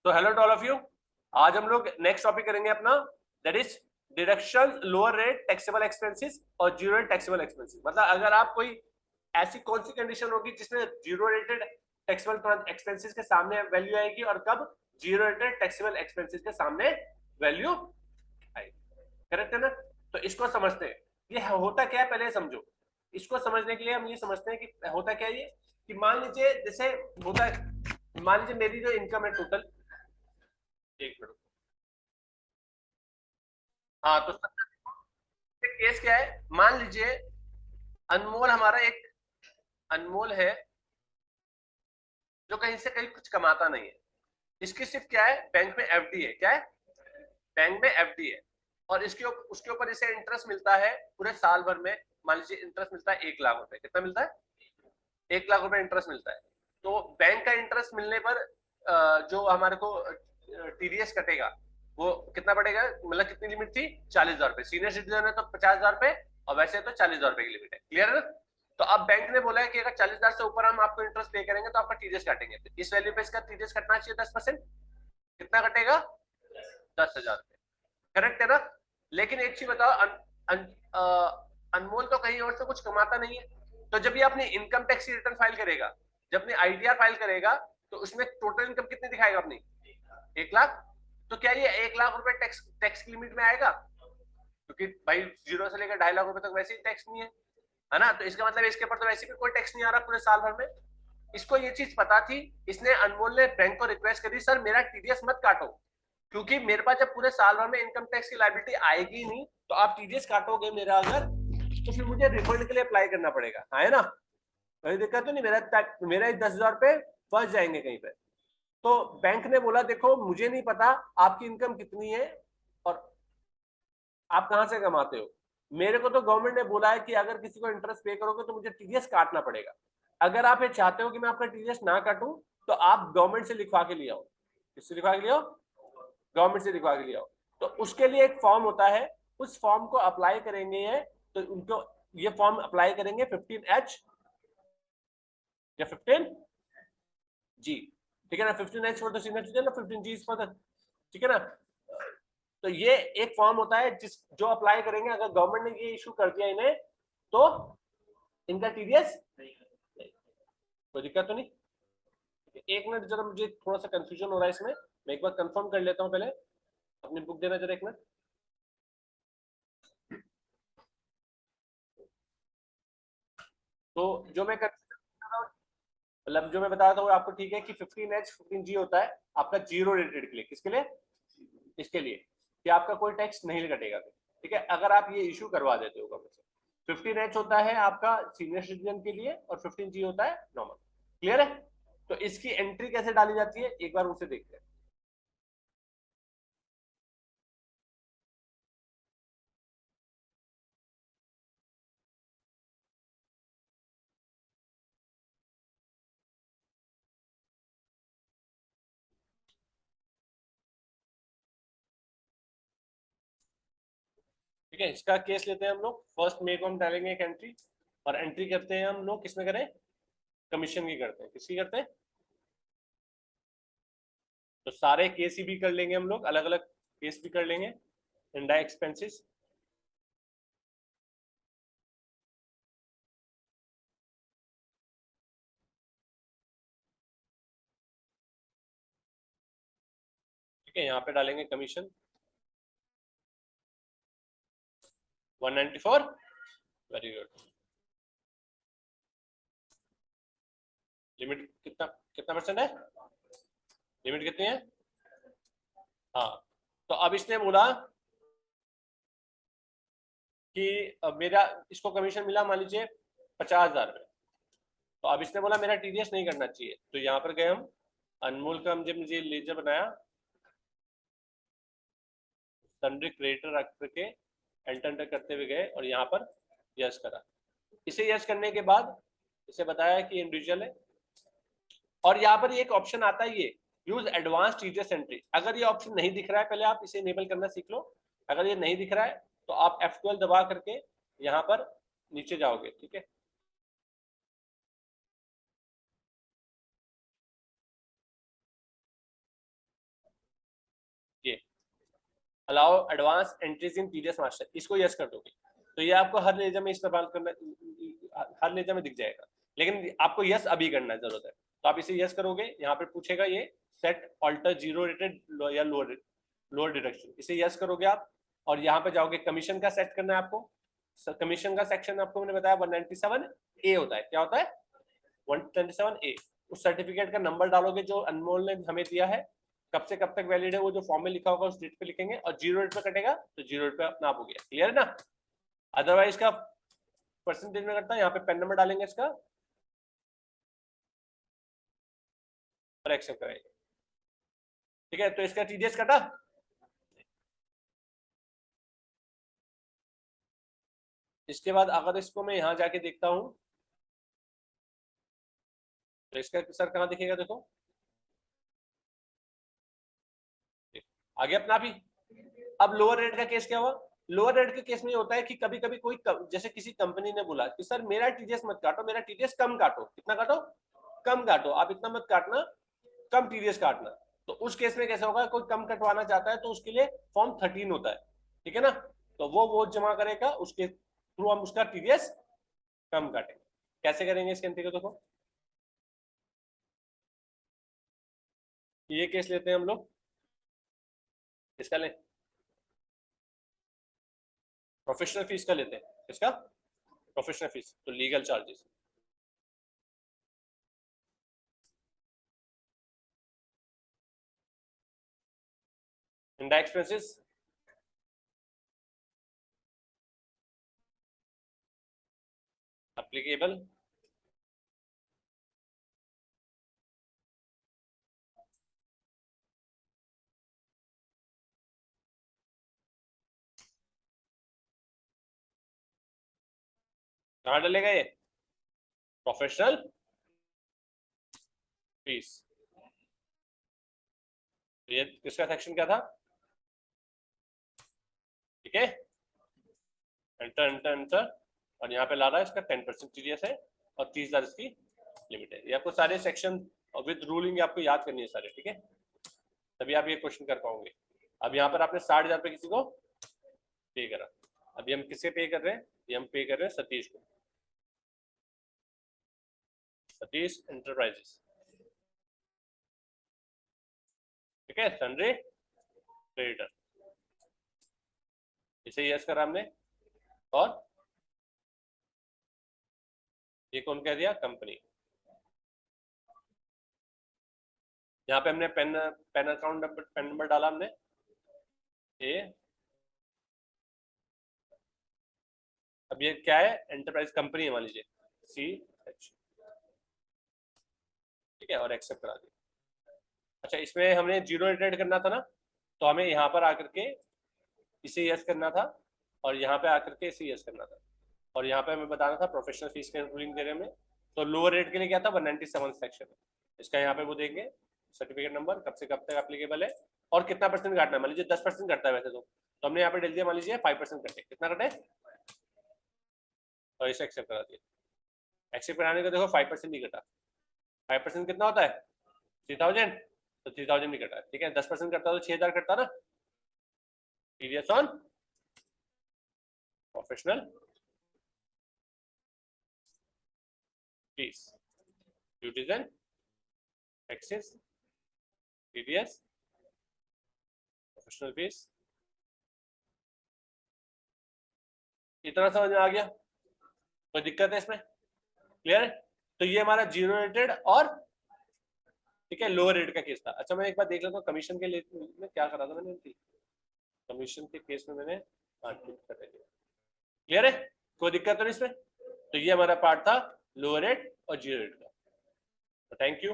तो hello to all of you. आज हम लोग नेक्स्ट टॉपिक करेंगे अपना, that is deduction lower rate taxable expenses और जीरो रेट टैक्सेबल एक्सपेंसेस। मतलब अगर आप कोई ऐसी कौन सी कंडीशन होगी जिसमें जीरो रेटेड टैक्सेबल एक्सपेंसेस के सामने वैल्यू आएगी और कब जीरो रेटेड टैक्सेबल एक्सपेंसेस के सामने वैल्यू आएगी। करेक्ट है ना? तो इसको समझते हैं ये होता क्या है, पहले समझो। इसको समझने के लिए हम ये समझते हैं कि होता क्या है ये, कि मान लीजिए जैसे होता है, मान लीजिए मेरी जो इनकम है टोटल, एक मिनट। हाँ, तो केस क्या है, मान लीजिए अनमोल हमारा एक अनमोल है जो कहीं से कहीं कुछ कमाता नहीं है। इसकी सिर्फ क्या है, बैंक में एफडी है। क्या है? बैंक में एफडी है। और उसके ऊपर इसे इंटरेस्ट मिलता है पूरे साल भर में। मान लीजिए इंटरेस्ट मिलता है 1 लाख रुपए। कितना मिलता है? 1 लाख रुपए इंटरेस्ट मिलता है। तो बैंक का इंटरेस्ट मिलने पर जो हमारे को टीडीएस कटेगा वो कितना पड़ेगा? मतलब कितनी लिमिट थी? 40,000 रुपए। सीनियर सिटीजन है तो 50,000 रुपए और वैसे तो 40,000 रुपए की लिमिट है। क्लियर है ना? तो अब बैंक ने बोला है कि अगर 40,000 से ऊपर हम आपको इंटरेस्ट पे करेंगे तो आपका टीडीएस काटेंगे। तो इस वैल्यू पे इसका टीडीएस कटना चाहिए 10%। कितना कटेगा? 10,000 रुपए। करेक्ट है ना? लेकिन एक चीज बताओ, अनमोल तो कहीं और से कुछ कमाता नहीं है। तो जब ये अपनी इनकम टैक्स रिटर्न फाइल करेगा, जब अपनी आईटीआर फाइल करेगा, तो उसमें टोटल इनकम कितनी दिखाएगा अपनी? 1 लाख। तो क्या ये 1 लाख रुपए टैक्स टैक्स की लिमिट में आएगा? क्योंकि भाई 0 से लेकर 2.5 लाख रुपए तक वैसे ही टैक्स नहीं है ना? तो इसका मतलब इसके ऊपर तो वैसे भी कोई टैक्स नहीं आ रहा पूरे साल भर में। इसको ये चीज पता थी, इसने अनमोल ने बैंक को रिक्वेस्ट करी, सर मेरा टीडीएस मत काटो, क्योंकि मेरे पास जब पूरे साल भर में इनकम टैक्स की लायबिलिटी आएगी नहीं, तो आप टीडीएस काटोगे मेरा अगर, तो फिर मुझे रिफंड के लिए अप्लाई करना पड़ेगा। हाँ, है ना? कोई दिक्कत तो नहीं, मेरा 10,000 रुपए फंस जाएंगे कहीं पे। तो बैंक ने बोला देखो मुझे नहीं पता आपकी इनकम कितनी है और आप कहां से कमाते हो। मेरे को तो गवर्नमेंट ने बोला है कि अगर किसी को इंटरेस्ट पे करोगे तो मुझे टीडीएस काटना पड़ेगा। अगर आप ये चाहते हो कि मैं आपका टीडीएस ना काटूं, तो आप गवर्नमेंट से लिखवा के ले आओ। किससे लिखवा के ले आओ? गवर्नमेंट से लिखवा के ले आओ। तो उसके लिए एक फॉर्म होता है, उस फॉर्म को अप्लाई करेंगे ये, तो उनको ये फॉर्म अप्लाई करेंगे 15H या 15G। ठीक है ना? 15H for the senior citizen, 15G for the, ठीक है ना? तो ये एक फॉर्म होता है जो अप्लाई करेंगे, अगर गवर्नमेंट ने ये इशू कर दिया इन्हें, तो इनका टीडीएस कोई दिक्कत तो नहीं। एक मिनट जरा, मुझे थोड़ा सा कंफ्यूजन हो रहा है इसमें, मैं एक बार कंफर्म कर लेता हूं पहले। अपनी बुक देना जरा, एक मिनट। तो जो मैं मतलब जो मैं बता रहा था वो आपको ठीक है कि 15H 15G होता है आपका जीरो रेटेड के लिए। किसके लिए? इसके लिए कि आपका कोई टैक्स नहीं कटेगा। ठीक है, अगर आप ये इशू करवा देते हो गवर्नमेंट से। 15H होता है आपका सीनियर सिटीजन के लिए और 15G होता है नॉर्मल। क्लियर है? तो इसकी एंट्री कैसे डाली जाती है एक बार उसे देखते हैं। ठीक है, इसका केस लेते हैं हम लोग। फर्स्ट मे को हम डालेंगे एक एंट्री, और एंट्री करते हैं हम लोग किसमें करें? कमीशन की करते हैं। किसकी करते हैं? तो सारे केस ही भी कर लेंगे हम लोग, अलग अलग केस भी कर लेंगे। इनडायरेक्ट एक्सपेंसेस, ठीक है, यहाँ पे डालेंगे कमीशन 194। Very good. लिमिट कितना कितना परसेंट है? लिमिट कितनी है? हाँ। तो अब इसने बोला कि अब मेरा इसको कमीशन मिला मान लीजिए 50,000 रुपये। तो अब इसने बोला मेरा टीडीएस नहीं करना चाहिए, तो यहाँ पर गए हम, अनमोल का जब मुझे लेजर बनाया, सन्ड्री क्रेडिटर रख करके एंटर एंटर करते हुए गए और यहाँ पर यस करा। इसे यस करने के बाद इसे बताया कि इंडिविजुअल है, और यहाँ पर एक ऑप्शन आता है ये यूज एडवांस टीडीएस एंट्री। अगर ये ऑप्शन नहीं दिख रहा है, पहले आप इसे इनेबल करना सीख लो। अगर ये नहीं दिख रहा है तो आप F12 दबा करके यहाँ पर नीचे जाओगे। ठीक है, allow advance entries in TDS master, इसको यस कर दोगे तो ये आपको हर लेजर में इस्तेमाल करना, हर लेजर में दिख जाएगा, लेकिन आपको यस अभी करना जरूरत है। तो आप इसे यस करोगे, यहाँ पे पूछेगा ये सेट ऑल्टर जीरो रेटेड या लोअर डिडक्शन, इसे यस करोगे आप, और यहाँ पे जाओगे कमीशन का सेट करना है आपको। कमीशन का सेक्शन आपको मैंने बताया 197A होता है, क्या होता है 197A। उस सर्टिफिकेट का नंबर डालोगे जो अनमोल ने हमें दिया है, कब से कब तक वैलिड है वो जो फॉर्म में लिखा होगा उस डेट पे लिखेंगे, और जीरो रेट पे कटेगा तो जीरो रेट पे अपना आप हो गया, क्लियर है ना। अदरवाइज का परसेंटेज में करता है, यहाँ पे पेन नंबर डालेंगे इसका और एक्सेप्ट करेंगे, ठीक है। तो इसका टीडीएस कटा। इसके बाद अगर इसको मैं यहाँ जाके देखता हूँ तो इसका सर कहाँ दिखेगा, देखो आ गया अपना भी। अब लोअर रेट का केस क्या हुआ, लोअर रेट के केस में होता है कि कभी कभी कोई जैसे किसी कंपनी ने बोला कि सर मेरा टीडीएस मत काटो, मेरा टीडीएस कम काटो, कितना काटो, कम काटो, आप इतना मत काटना, कम टीडीएस काटना। तो उस केस में कैसा होगा, कोई कम कटवाना चाहता है तो उसके लिए फॉर्म 13 होता है, ठीक है ना। तो वो जमा करेगा, उसके थ्रू हम उसका टीडीएस कम काटेंगे। कैसे करेंगे इसके अंतर को देखो, ये केस लेते हैं हम लोग, इसका लें प्रोफेशनल फीस का लेते हैं, इसका प्रोफेशनल फीस तो legal charges, indirect expenses applicable कहाँ डलेगा ये, प्रोफेशनल फीस। ये किसका सेक्शन क्या था, ठीक है, एंटर एंटर एंटर, और यहाँ पे ला रहा है इसका 10% टीडीएस है और 30,000 इसकी लिमिट है। ये आपको सारे सेक्शन और विद रूलिंग आपको याद करनी है सारे, ठीक है, तभी आप ये क्वेश्चन कर पाओगे। अब यहाँ पर आपने 60,000 रुपये किसी को पे करा, अभी हम किसे पे कर रहे हैं, ये हम पे कर रहे हैं सतीश को, सतीश एंटरप्राइजेस, ठीक है, सन्ड्री क्रेडिटर, इसे यस करा हमने, और ये कौन कह दिया, कंपनी। यहाँ पे हमने PAN PAN account number, PAN number डाला हमने ए। अब ये क्या है, एंटरप्राइज कंपनी है मान लीजिए CH, ठीक है, और एक्सेप्ट करा दिया। अच्छा इसमें हमने जीरो रेटेड करना था ना, तो हमें यहाँ पर आकर के इसे यस करना था, और यहाँ पे आकर के इसे यस करना था, और यहाँ पे हमें बताना था प्रोफेशनल फीस के रूलिंग देने में। तो लोअर रेट के लिए क्या था 197 सेक्शन, इसका यहाँ पे वो देंगे सर्टिफिकेट नंबर, कब से कब तक एप्लीकेबल है, और कितना परसेंट काटना है, मान लीजिए 10% कटता है वैसे तो हमने यहाँ पे डाल दिया मान लीजिए 5% कटे, कितना कटे, और इसे एक्सेप्ट करा दिया। एक्सेप्ट कराने का देखो 5% नहीं कटा, 5% कितना होता है 3000, तो 3000 नहीं कटा, ठीक है, 10% करता तो 6000 कटता ना। TDS on professional fees, duties and taxes, TDS, professional fees, इतना समझ में आ गया, कोई दिक्कत है इसमें, क्लियर है। तो ये हमारा जीरो रेटेड और ठीक है लोअर रेट का केस था। अच्छा मैं एक बार देख लेता हूँ कमीशन के लिए में क्या करा था मैंने, कमीशन के केस में मैंने क्लियर है, कोई दिक्कत तो नहीं इसमें। तो ये हमारा पार्ट था लोअर रेट और जीरो रेट का। Thank you.